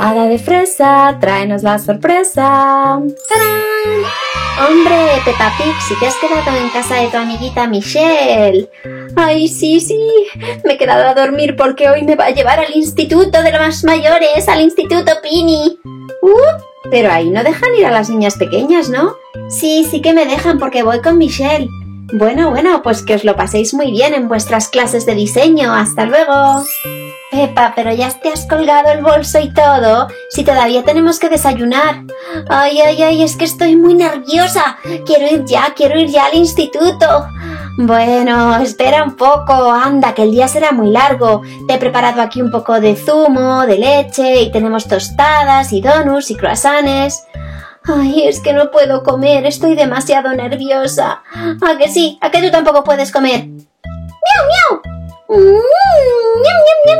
Hada de fresa, tráenos la sorpresa. ¡Tarán! ¡Hombre, Peppa Pig, si te has quedado en casa de tu amiguita Michelle! ¡Ay, sí! Me he quedado a dormir porque hoy me va a llevar al instituto de los mayores, al instituto Pini. Pero ahí no dejan ir a las niñas pequeñas, ¿no? Sí que me dejan porque voy con Michelle. Bueno, pues que os lo paséis muy bien en vuestras clases de diseño. ¡Hasta luego! Peppa, pero ya te has colgado el bolso y todo, si todavía tenemos que desayunar. Ay, es que estoy muy nerviosa. Quiero ir ya al instituto. Bueno, espera un poco, anda, que el día será muy largo. Te he preparado aquí un poco de zumo, de leche, y tenemos tostadas y donuts y croissants. Ay, es que no puedo comer, estoy demasiado nerviosa. ¿A que sí? ¿A que tú tampoco puedes comer? ¡Miau, miau!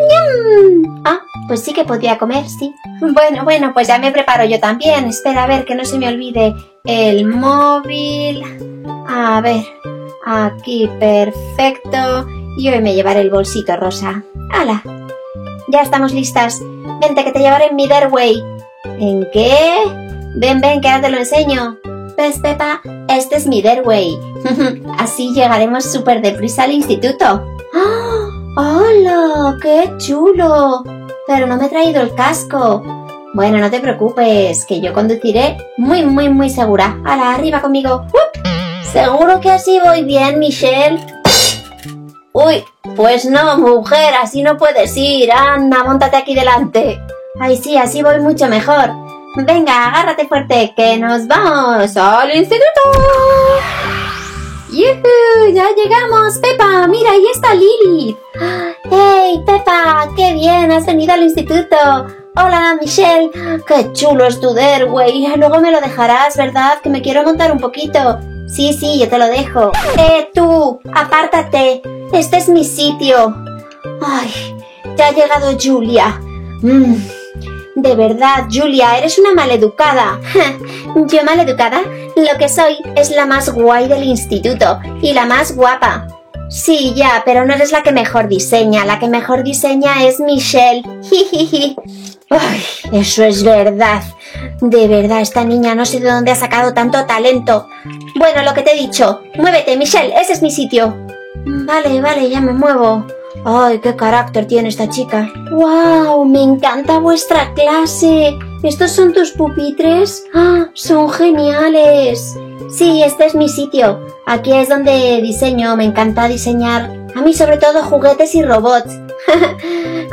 ¡Ñam! Ah, pues sí que podría comer, sí. Bueno, pues ya me preparo yo también. Espera, a ver, que no se me olvide el móvil. A ver, aquí, perfecto. Y hoy me llevaré el bolsito rosa. ¡Hala! Ya estamos listas. Vente, que te llevaré en mi Derway. ¿En qué? Ven, que ahora te lo enseño. ¿Ves, Peppa? Este es mi Derway. Así llegaremos súper deprisa al instituto. ¡Oh! ¡Hola! ¡Qué chulo! Pero no me he traído el casco. Bueno, no te preocupes, que yo conduciré muy segura. ¡Hala, arriba conmigo! ¿Seguro que así voy bien, Michelle? Uy, pues no, mujer, así no puedes ir. Anda, móntate aquí delante. Ay, sí, así voy mucho mejor. Venga, agárrate fuerte, que nos vamos al instituto. ¡Yuhu! ¡Ya llegamos! ¡Peppa! ¡Mira, ahí está Lily! ¡Hey, Peppa! ¡Qué bien! ¡Has venido al instituto! ¡Hola, Michelle! ¡Qué chulo es tu Derway! Luego me lo dejarás, ¿verdad? Que me quiero montar un poquito. Sí, yo te lo dejo. Tú! ¡Apártate! Este es mi sitio. ¡Ay! Ya ha llegado Julia. De verdad, Julia, eres una maleducada. ¿Yo maleducada? Lo que soy es la más guay del instituto y la más guapa. Sí, ya, pero no eres la que mejor diseña. La que mejor diseña es Michelle. Ay, eso es verdad. De verdad, esta niña no sé de dónde ha sacado tanto talento. Bueno, lo que te he dicho. Muévete, Michelle, ese es mi sitio. Vale, ya me muevo. ¡Ay, qué carácter tiene esta chica! ¡Guau! ¡Me encanta vuestra clase! ¿Estos son tus pupitres? ¡Ah! ¡Son geniales! Sí, este es mi sitio. Aquí es donde diseño. Me encanta diseñar. A mí sobre todo juguetes y robots.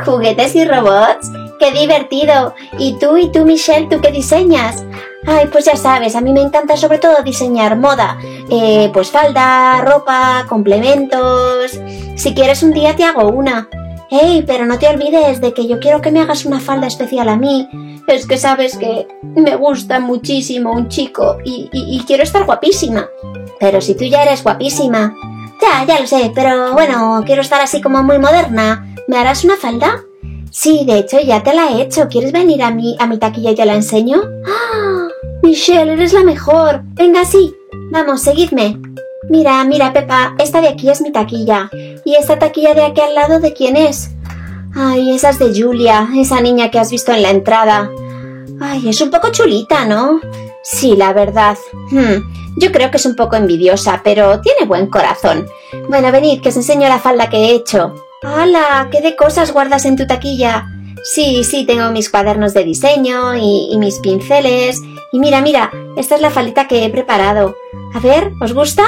¿Juguetes y robots? ¡Qué divertido! ¿Y tú, Michelle, tú qué diseñas? Ay, pues ya sabes, a mí me encanta sobre todo diseñar moda. Pues falda, ropa, complementos. Si quieres un día te hago una. Hey, pero no te olvides de que yo quiero que me hagas una falda especial a mí. Es que sabes que me gusta muchísimo un chico y quiero estar guapísima. Pero si tú ya eres guapísima. Ya lo sé, pero bueno, quiero estar así como muy moderna. ¿Me harás una falda? Sí, de hecho ya te la he hecho. ¿Quieres venir a mi taquilla y te la enseño? ¡Ah! Michelle, eres la mejor. Venga, sí. Vamos, seguidme. Mira, Peppa, esta de aquí es mi taquilla. ¿Y esta taquilla de aquí al lado de quién es? Ay, esa es de Julia, esa niña que has visto en la entrada. Ay, es un poco chulita, ¿no? Sí, la verdad. Yo creo que es un poco envidiosa, pero tiene buen corazón. Bueno, venid, que os enseño la falda que he hecho. ¡Hala! ¿Qué de cosas guardas en tu taquilla? Sí, tengo mis cuadernos de diseño y mis pinceles. Y mira, esta es la faldita que he preparado. A ver, ¿os gusta?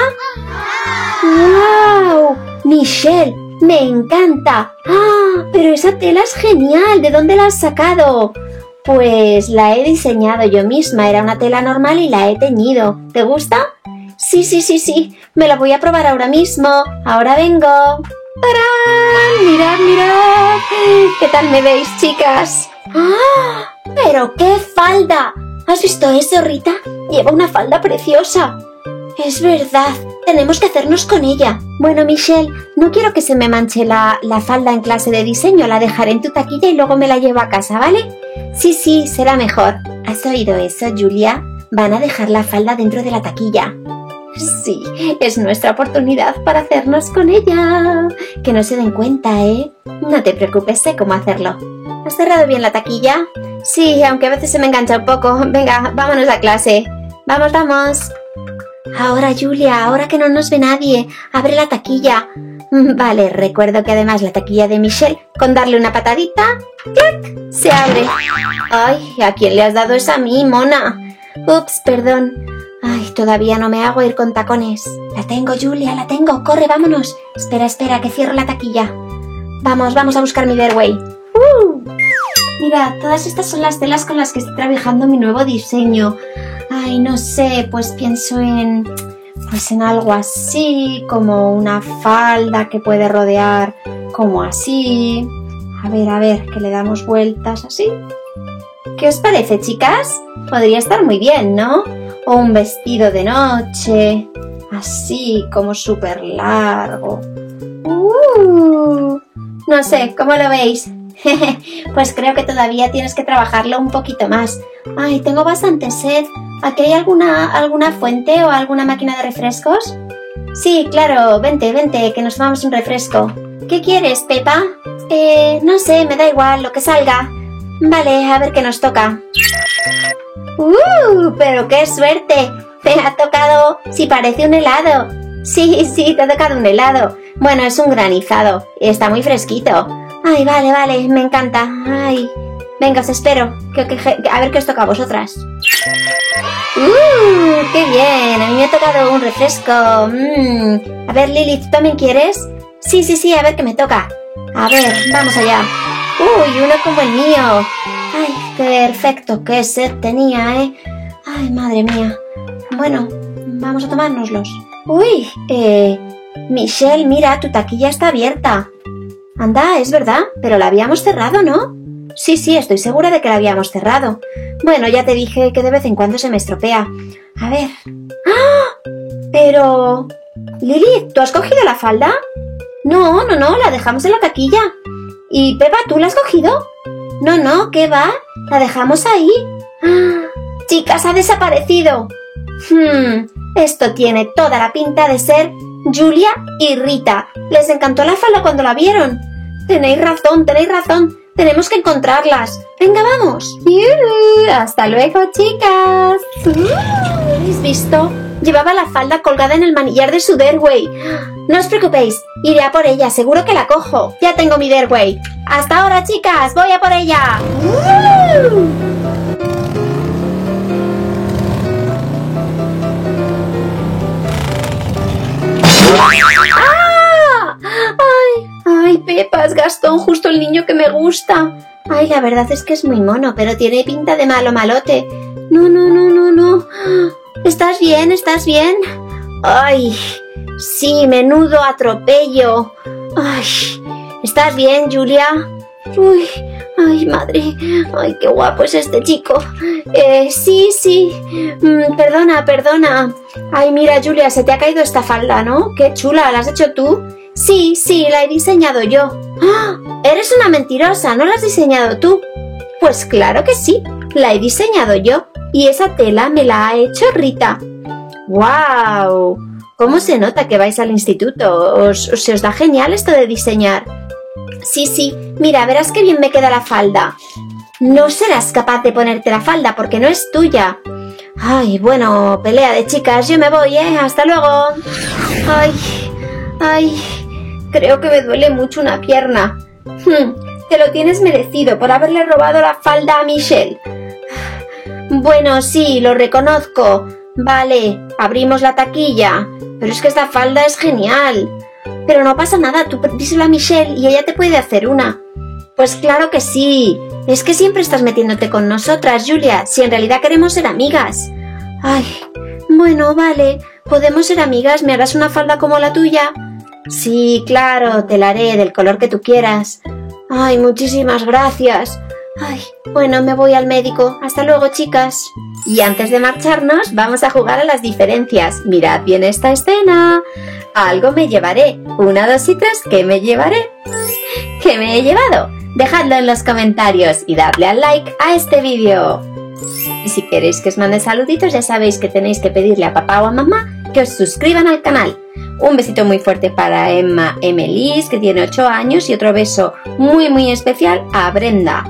¡Wow! Michelle, me encanta. ¡Ah! Pero esa tela es genial. ¿De dónde la has sacado? Pues la he diseñado yo misma. Era una tela normal y la he teñido. ¿Te gusta? Sí. Me la voy a probar ahora mismo. Ahora vengo. ¡Tarán! ¡Mirad! ¿Qué tal me veis, chicas? ¡Ah! ¡Pero qué falda! ¿Has visto eso, Rita? Lleva una falda preciosa. Es verdad, tenemos que hacernos con ella. Bueno, Michelle, no quiero que se me manche la falda en clase de diseño. La dejaré en tu taquilla y luego me la llevo a casa, ¿vale? Sí, será mejor. ¿Has oído eso, Julia? Van a dejar la falda dentro de la taquilla. Sí, es nuestra oportunidad para hacernos con ella. Que no se den cuenta, ¿eh? No te preocupes, sé cómo hacerlo. ¿Has cerrado bien la taquilla? Sí, aunque a veces se me engancha un poco. Venga, vámonos a clase. Vamos, vamos. Ahora, Julia, ahora que no nos ve nadie, abre la taquilla. Vale, recuerdo que además la taquilla de Michelle, con darle una patadita, ¡clac!, se abre. Ay, ¿a quién le has dado esa a mí, mona? Ups, perdón. Ay, todavía no me hago ir con tacones. La tengo, Julia, la tengo. Corre, vámonos. Espera, espera, que cierro la taquilla. Vamos, vamos a buscar mi Derway. Mira, todas estas son las telas con las que estoy trabajando mi nuevo diseño. Ay, no sé, pues pienso en algo así, como una falda que puede rodear como así. A ver, que le damos vueltas así. ¿Qué os parece, chicas? Podría estar muy bien, ¿no? O un vestido de noche, así como súper largo. No sé, ¿cómo lo veis? Pues creo que todavía tienes que trabajarlo un poquito más. Ay, tengo bastante sed. ¿Aquí hay alguna fuente o alguna máquina de refrescos? Sí, claro, vente, que nos tomamos un refresco. ¿Qué quieres, Pepa? No sé, me da igual, lo que salga. Vale, a ver qué nos toca. ¡Pero qué suerte! Me ha tocado, si parece un helado. Sí, te ha tocado un helado. Bueno, es un granizado, está muy fresquito. Ay, vale, me encanta. Ay, venga, os espero. A ver qué os toca a vosotras. ¡Qué bien! A mí me ha tocado un refresco. A ver, Lili, ¿tú también quieres? Sí, a ver qué me toca. A ver, vamos allá. Uno como el mío. Ay, perfecto, qué sed tenía, ¿eh? Ay, madre mía. Bueno, vamos a tomárnoslos. Michelle, mira, tu taquilla está abierta. Anda, es verdad, pero la habíamos cerrado, ¿no? Sí, estoy segura de que la habíamos cerrado. Bueno, ya te dije que de vez en cuando se me estropea. A ver. ¡Ah! Pero... Lili, ¿tú has cogido la falda? No, la dejamos en la taquilla. ¿Y Pepa, tú la has cogido? No, ¿qué va? La dejamos ahí. ¡Ah! Chicas, ha desaparecido. Esto tiene toda la pinta de ser Julia y Rita. Les encantó la falda cuando la vieron. Tenéis razón. Tenemos que encontrarlas. Venga, vamos. Hasta luego, chicas. ¿Habéis visto? Llevaba la falda colgada en el manillar de su Derway. No os preocupéis, iré a por ella, seguro que la cojo. Ya tengo mi Derway. Hasta ahora, chicas, voy a por ella. Ay, Pepa, es Gastón, justo el niño que me gusta. Ay, la verdad es que es muy mono, pero tiene pinta de malote. No. ¿Estás bien? Ay, sí, menudo atropello. Ay, ¿estás bien, Julia? Ay, madre. Ay, qué guapo es este chico. Sí. Perdona. Ay, mira, Julia, se te ha caído esta falda, ¿no? Qué chula, ¿la has hecho tú? Sí, la he diseñado yo. ¡Ah! Eres una mentirosa, ¿no la has diseñado tú? Pues claro que sí, la he diseñado yo. Y esa tela me la ha hecho Rita. ¡Guau! ¿Cómo se nota que vais al instituto? ¿Se os da genial esto de diseñar? Sí, mira, verás qué bien me queda la falda. No serás capaz de ponerte la falda porque no es tuya. Ay, bueno, pelea de chicas, yo me voy, ¿eh? Hasta luego. Ay, creo que me duele mucho una pierna. Te lo tienes merecido por haberle robado la falda a Michelle. Bueno, sí, lo reconozco. Vale, abrimos la taquilla. Pero es que esta falda es genial. Pero no pasa nada, tú díselo a Michelle y ella te puede hacer una. Pues claro que sí. Es que siempre estás metiéndote con nosotras, Julia, si en realidad queremos ser amigas. Ay, bueno, vale. ¿Podemos ser amigas? ¿Me harás una falda como la tuya? Sí, claro, te la haré del color que tú quieras. Ay, muchísimas gracias. Ay, bueno, me voy al médico. Hasta luego, chicas. Y antes de marcharnos, vamos a jugar a las diferencias. Mirad bien esta escena. Algo me llevaré. 1, 2 y 3, ¿qué me llevaré? ¿Qué me he llevado? Dejadlo en los comentarios y dadle al like a este vídeo. Y si queréis que os mande saluditos, ya sabéis que tenéis que pedirle a papá o a mamá que os suscriban al canal. Un besito muy fuerte para Emma Emelis, que tiene 8 años, y otro beso muy especial a Brenda.